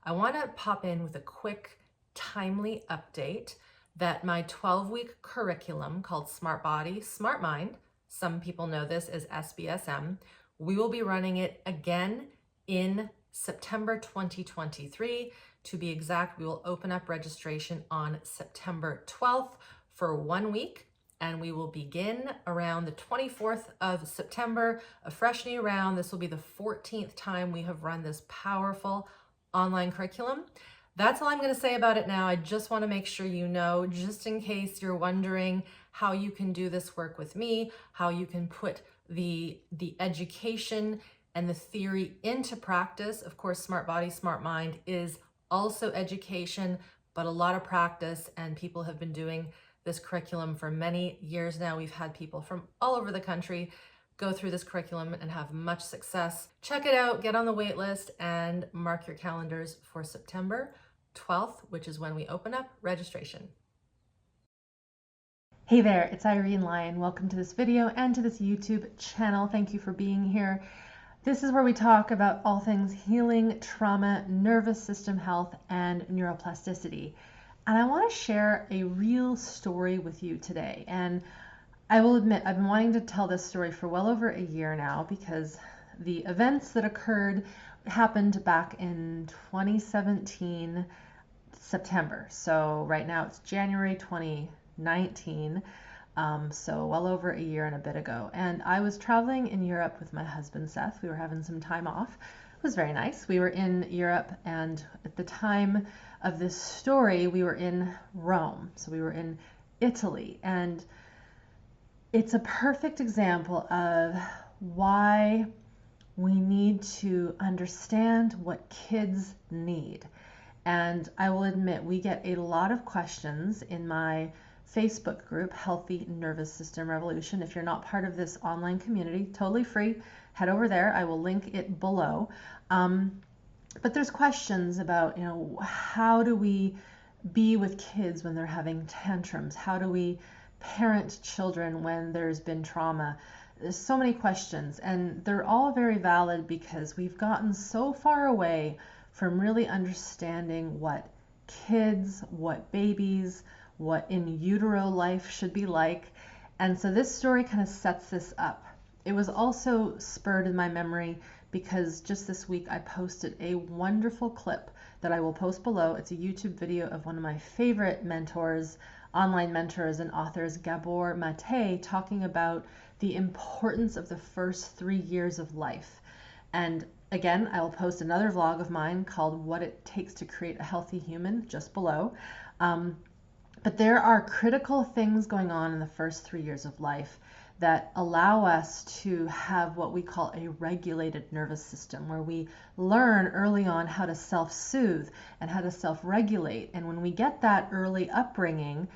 I want to pop in with a quick, timely update that my 12-week curriculum called Smart Body, Smart Mind, some people know this as SBSM, we will be running it again in September 2023. To be exact, we will open up registration on September 12th for 1 week, and we will begin around the 24th of September, a fresh new round. This will be the 14th time we have run this powerful online curriculum. That's all I'm going to say about it now. I just want to make sure you know, just in case you're wondering how you can do this work with me, how you can put the education and the theory into practice. Of course, Smart Body, Smart Mind is also education, but a lot of practice, and people have been doing this curriculum for many years now. We've had people from all over the country go through this curriculum and have much success. Check it out, get on the wait list, and mark your calendars for September 12th, which is when we open up registration. Hey there, it's Irene Lyon. Welcome to this video and to this YouTube channel. Thank you for being here. This is where we talk about all things healing, trauma, nervous system health, and neuroplasticity. And I want to share a real story with you today. And I will admit, I've been wanting to tell this story for well over a year now because the events that occurred happened back in 2017, September. So right now it's January 2019. So well over a year and a bit ago. And I was traveling in Europe with my husband, Seth. We were having some time off. It was very nice. We were in Europe, and at the time of this story, we were in Rome. So we were in Italy. And it's a perfect example of why we need to understand what kids need. And I will admit, we get a lot of questions in my Facebook group, Healthy Nervous System Revolution. If you're not part of this online community, totally free, head over there. I will link it below. But there's questions about, how do we be with kids when they're having tantrums? How do we parent children when there's been trauma? There's so many questions, and they're all very valid because we've gotten so far away from really understanding what kids, what babies, what in utero life should be like. And so this story kind of sets this up. It was also spurred in my memory because just this week I posted a wonderful clip that I will post below. It's a YouTube video of one of my favorite mentors, online mentors and authors, Gabor Maté, talking about the importance of the first 3 years of life. And again, I will post another vlog of mine called What It Takes to Create a Healthy Human just below. But there are critical things going on in the first 3 years of life that allow us to have what we call a regulated nervous system, where we learn early on how to self-soothe and how to self-regulate. And when we get that early upbringing,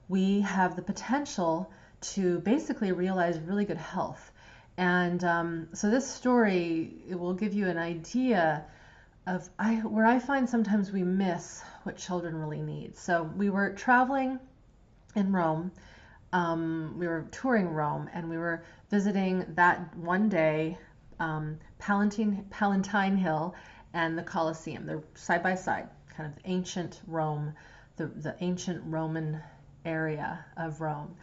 we have the potential to basically realize really good health. And so this story, it will give you an idea of where I find sometimes we miss what children really need. So we were traveling in Rome. We were touring Rome, and we were visiting that one day Palatine Hill and the Colosseum. They're side by side, kind of ancient Rome, the ancient Roman area of Rome.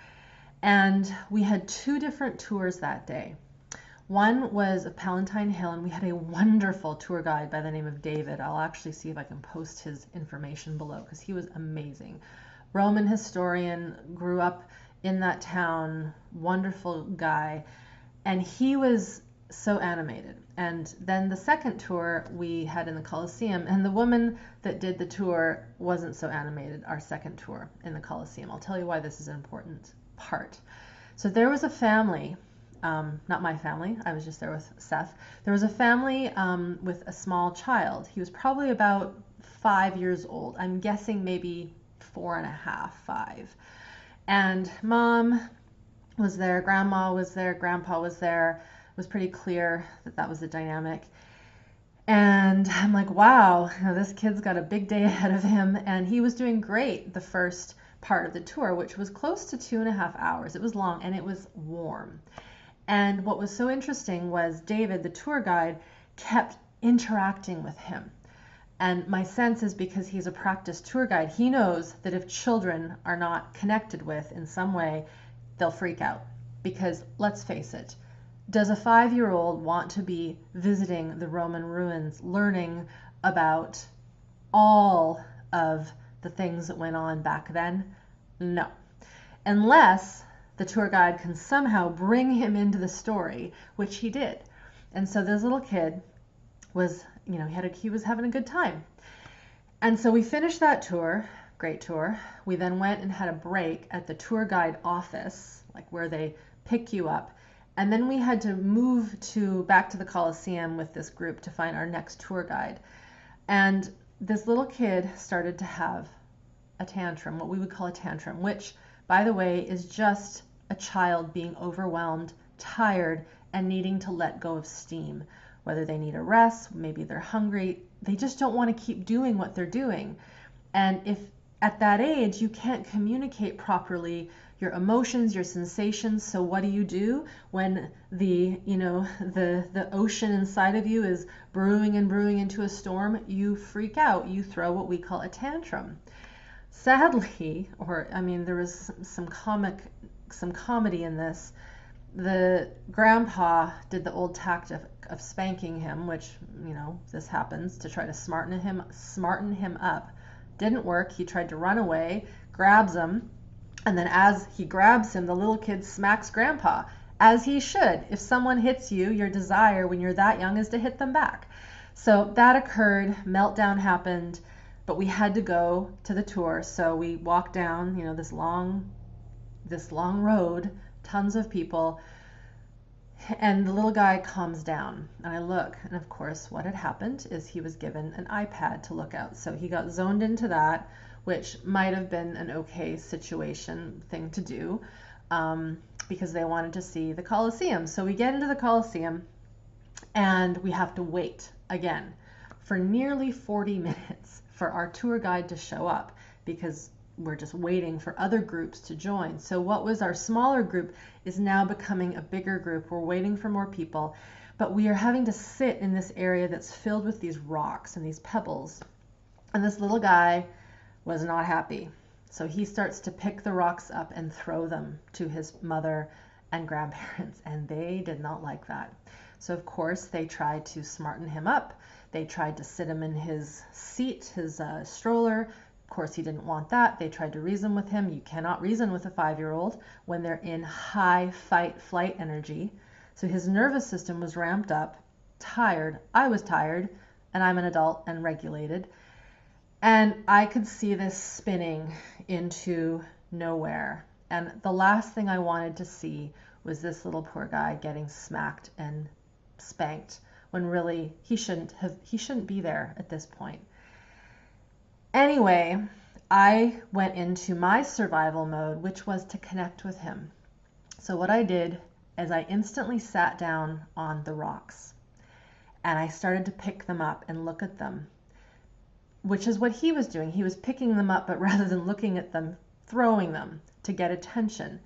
And we had two different tours that day. One was of Palatine Hill, and we had a wonderful tour guide by the name of David. I'll actually see if I can post his information below because he was amazing. Roman historian, grew up in that town, wonderful guy, and he was so animated. And then the second tour we had in the Colosseum, and the woman that did the tour wasn't so animated, our second tour in the Colosseum. I'll tell you why this is an important part. So there was a family, not my family, I was just there with Seth. There was a family with a small child. He was probably about 5 years old. I'm guessing maybe 4.5, 5. And mom was there, grandma was there, grandpa was there. It was pretty clear that that was the dynamic. And I'm like, wow, this kid's got a big day ahead of him. And he was doing great the first part of the tour, which was close to 2.5 hours. It was long and it was warm. And what was so interesting was David, the tour guide, kept interacting with him. And my sense is because he's a practiced tour guide, he knows that if children are not connected with in some way, they'll freak out. Because let's face it, does a 5-year-old want to be visiting the Roman ruins, learning about all of the things that went on back then? No. Unless the tour guide can somehow bring him into the story, which he did. And so this little kid was, he was having a good time. And so we finished that tour, great tour. We then went and had a break at the tour guide office, like where they pick you up. And then we had to move back to the Colosseum with this group to find our next tour guide. And this little kid started to have a tantrum, what we would call a tantrum, which, by the way, is just a child being overwhelmed, tired, and needing to let go of steam. Whether they need a rest, maybe they're hungry, they just don't want to keep doing what they're doing. And if at that age you can't communicate properly your emotions, your sensations, so what do when the ocean inside of you is brewing and brewing into a storm? You freak out, you throw what we call a tantrum. Sadly, there was some comedy in this. The grandpa did the old tactic of spanking him, which, this happens, to try to smarten him up. Didn't work. He tried to run away, grabs him, and then as he grabs him, the little kid smacks grandpa, as he should. If someone hits you, your desire when you're that young is to hit them back. So that occurred, meltdown happened, but we had to go to the tour. So we walked down, this long road, tons of people, and the little guy calms down. And I look, and of course what had happened is he was given an iPad to look at. So he got zoned into that, which might have been an okay thing to do, because they wanted to see the Colosseum. So we get into the Colosseum, and we have to wait again for nearly 40 minutes for our tour guide to show up, because we're just waiting for other groups to join. So what was our smaller group is now becoming a bigger group. We're waiting for more people, but we are having to sit in this area that's filled with these rocks and these pebbles. And this little guy was not happy. So he starts to pick the rocks up and throw them to his mother and grandparents, and they did not like that. So of course they tried to smarten him up. They tried to sit him in his seat, his stroller. Of course he didn't want that. They tried to reason with him. You cannot reason with a 5-year-old when they're in high fight-flight energy. So his nervous system was ramped up, tired. I was tired, and I'm an adult and regulated. And I could see this spinning into nowhere. And the last thing I wanted to see was this little poor guy getting smacked and spanked, when really he shouldn't be there at this point. Anyway, I went into my survival mode, which was to connect with him. So what I did is I instantly sat down on the rocks, and I started to pick them up and look at them, which is what he was doing. He was picking them up, but rather than looking at them, throwing them to get attention.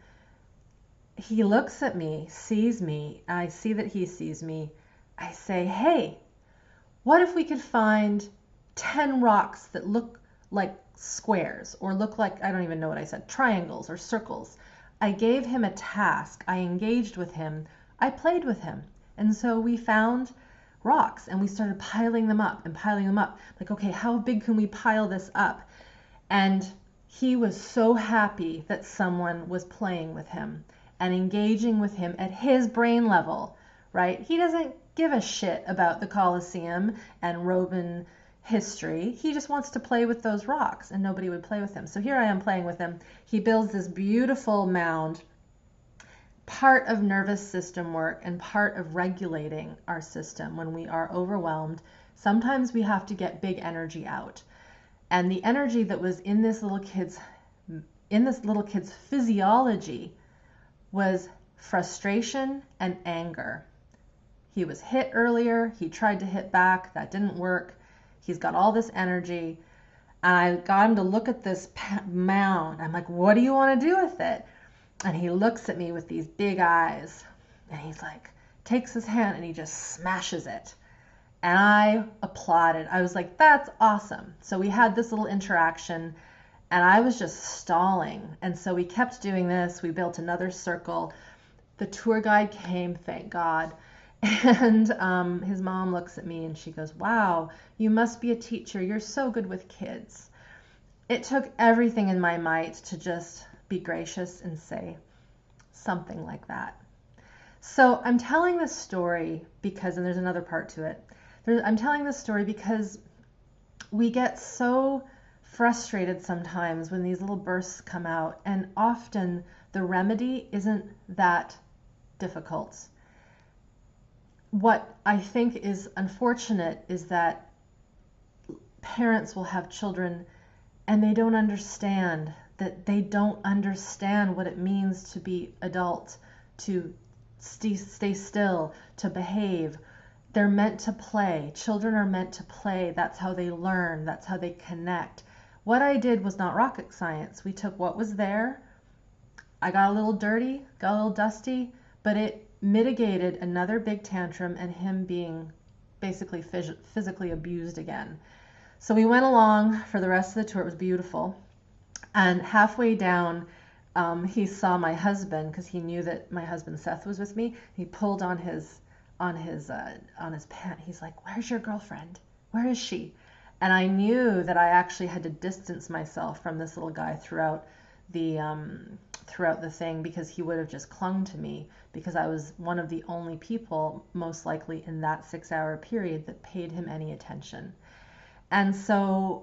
He looks at me, sees me, I see that he sees me. I say, hey, what if we could find 10 rocks that look like squares, or look like, I don't even know what I said, triangles or circles? I gave him a task. I engaged with him. I played with him. And so we found rocks, and we started piling them up and piling them up. Like, okay, how big can we pile this up? And he was so happy that someone was playing with him and engaging with him at his brain level, right? He doesn't give a shit about the Colosseum and Roman history. He just wants to play with those rocks, and nobody would play with him. So here I am playing with him. He builds this beautiful mound, part of nervous system work and part of regulating our system when we are overwhelmed. Sometimes we have to get big energy out. And the energy that was in this little kid's physiology was frustration and anger. He was hit earlier. He tried to hit back. That didn't work. He's got all this energy. And I got him to look at this mound. I'm like, what do you want to do with it? And he looks at me with these big eyes. And he's like, takes his hand and he just smashes it. And I applauded. I was like, that's awesome. So we had this little interaction and I was just stalling. And so we kept doing this. We built another circle. The tour guide came, thank God. And his mom looks at me and she goes, wow, you must be a teacher. You're so good with kids. It took everything in my might to just be gracious and say something like that. So I'm telling this story because, and there's another part to it. I'm telling this story because we get so frustrated sometimes when these little bursts come out, and often the remedy isn't that difficult. What I think is unfortunate is that parents will have children and they don't understand what it means to be adult, to stay still, to behave. They're meant to play. Children are meant to play. That's how they learn. That's how they connect. What I did was not rocket science. We took what was there. I got a little dirty, got a little dusty, but it mitigated another big tantrum and him being basically physically abused again. So we went along for the rest of the tour. It was beautiful. And halfway down, he saw my husband because he knew that my husband Seth was with me. He pulled on his pant. He's like, "Where's your girlfriend? Where is she?" And I knew that I actually had to distance myself from this little guy throughout the thing, because he would have just clung to me, because I was one of the only people most likely in that 6-hour period that paid him any attention. And so,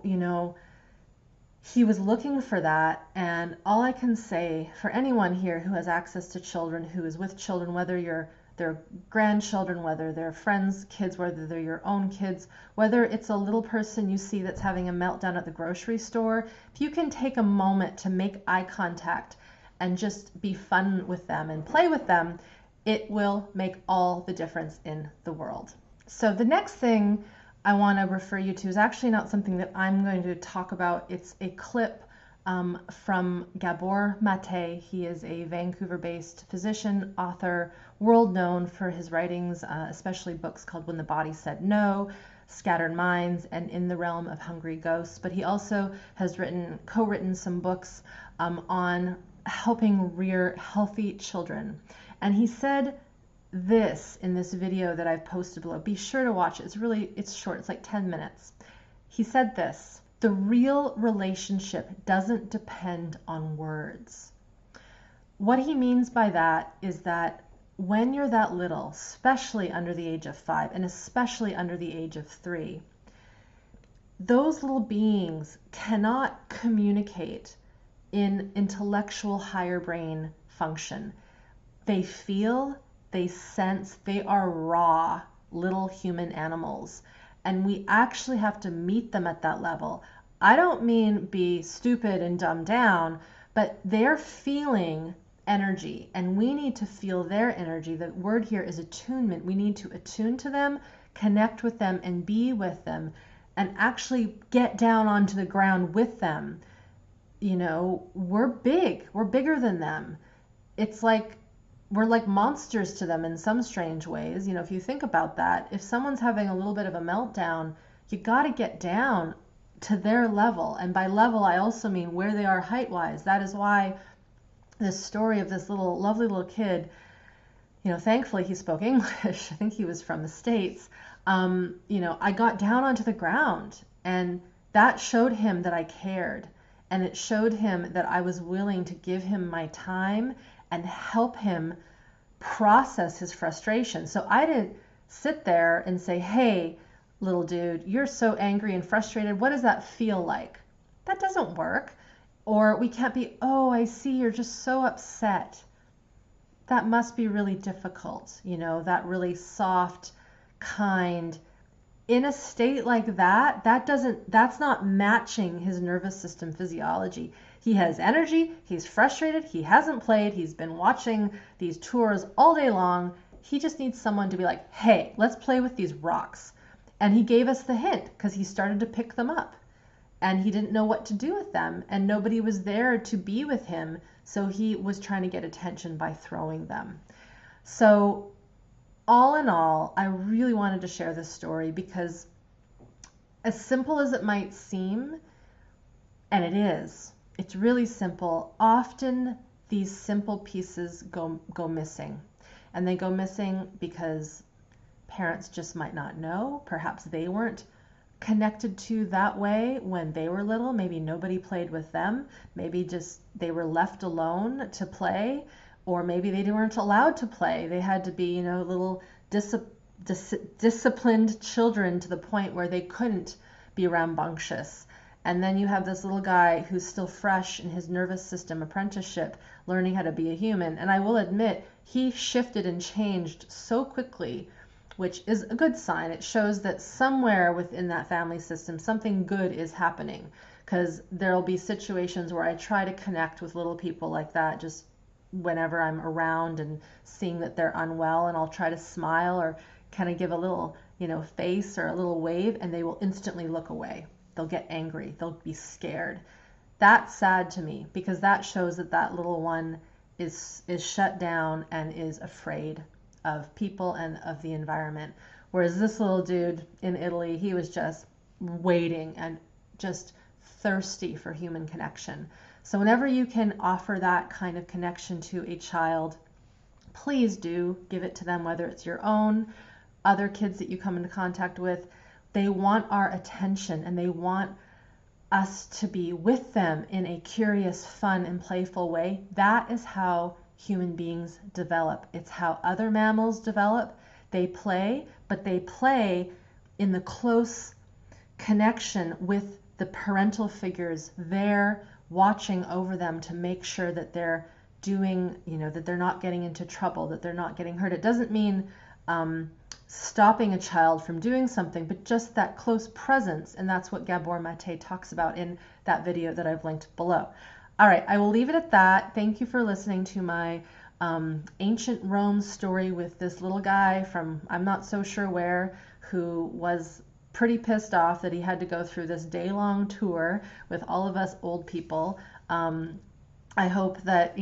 he was looking for that. And all I can say for anyone here who has access to children, who is with children, whether you're their grandchildren, whether they're friends' kids, whether they're your own kids, whether it's a little person you see that's having a meltdown at the grocery store, if you can take a moment to make eye contact and just be fun with them and play with them, it will make all the difference in the world. So the next thing I want to refer you to is actually not something that I'm going to talk about. It's a clip from Gabor Maté. He is a Vancouver-based physician, author, world known for his writings, especially books called When the Body Said No, Scattered Minds, and In the Realm of Hungry Ghosts. But he also has co-written some books on helping rear healthy children. And he said this in this video that I've posted below. Be sure to watch it. It's short. It's like 10 minutes. He said this: the real relationship doesn't depend on words. What he means by that is that when you're that little, especially under the age of 5 and especially under the age of 3, those little beings cannot communicate in intellectual higher brain function. They feel, they sense, they are raw little human animals. And we actually have to meet them at that level. I don't mean be stupid and dumbed down, but they're feeling energy and we need to feel their energy. The word here is attunement. We need to attune to them, connect with them, and be with them, and actually get down onto the ground with them. We're big. We're bigger than them. It's like we're like monsters to them in some strange ways. If you think about that, if someone's having a little bit of a meltdown, you got to get down to their level. And by level, I also mean where they are height-wise. That is why this story of this lovely little kid, thankfully he spoke English. I think he was from the States. I got down onto the ground, and that showed him that I cared. And it showed him that I was willing to give him my time and help him process his frustration. So I didn't sit there and say, "Hey, little dude, you're so angry and frustrated. What does that feel like?" That doesn't work. Or we can't be, "Oh, I see, you're just so upset. That must be really difficult." That really soft, kind, in a state like that's not matching his nervous system physiology. He has energy, he's frustrated, he hasn't played, he's been watching these tours all day long. He just needs someone to be like, "Hey, let's play with these rocks." And he gave us the hint because he started to pick them up and he didn't know what to do with them, and nobody was there to be with him. So he was trying to get attention by throwing them. So all in all, I really wanted to share this story because, as simple as it might seem, and it's really simple, often these simple pieces go missing. And they go missing because parents just might not know. Perhaps they weren't connected to that way when they were little. Maybe nobody played with them. Maybe just they were left alone to play, or maybe they weren't allowed to play. They had to be, little disciplined children to the point where they couldn't be rambunctious. And then you have this little guy who's still fresh in his nervous system apprenticeship, learning how to be a human. And I will admit, he shifted and changed so quickly, which is a good sign. It shows that somewhere within that family system, something good is happening. Because there'll be situations where I try to connect with little people like that, just whenever I'm around and seeing that they're unwell, and I'll try to smile or kind of give a little, face or a little wave, and they will instantly look away. They'll get angry. They'll be scared. That's sad to me, because that shows that that little one is shut down and is afraid of people and of the environment. Whereas this little dude in Italy, he was just waiting and just thirsty for human connection. So whenever you can offer that kind of connection to a child, please do give it to them, whether it's your own, other kids that you come into contact with. They want our attention, and they want us to be with them in a curious, fun, and playful way. That is how human beings develop. It's how other mammals develop. They play, but they play in the close connection with the parental figures there, watching over them to make sure that they're doing, that they're not getting into trouble, that they're not getting hurt. It doesn't mean stopping a child from doing something, but just that close presence. And that's what Gabor Maté talks about in that video that I've linked below. All right, I will leave it at that. Thank you for listening to my ancient Rome story with this little guy from I'm not so sure where, who was pretty pissed off that he had to go through this day-long tour with all of us old people. I hope that,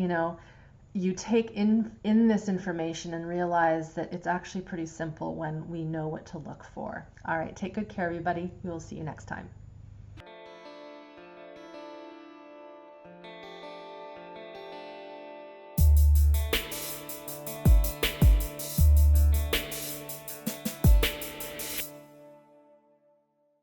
you take in this information and realize that it's actually pretty simple when we know what to look for. All right, take good care, everybody. We will see you next time.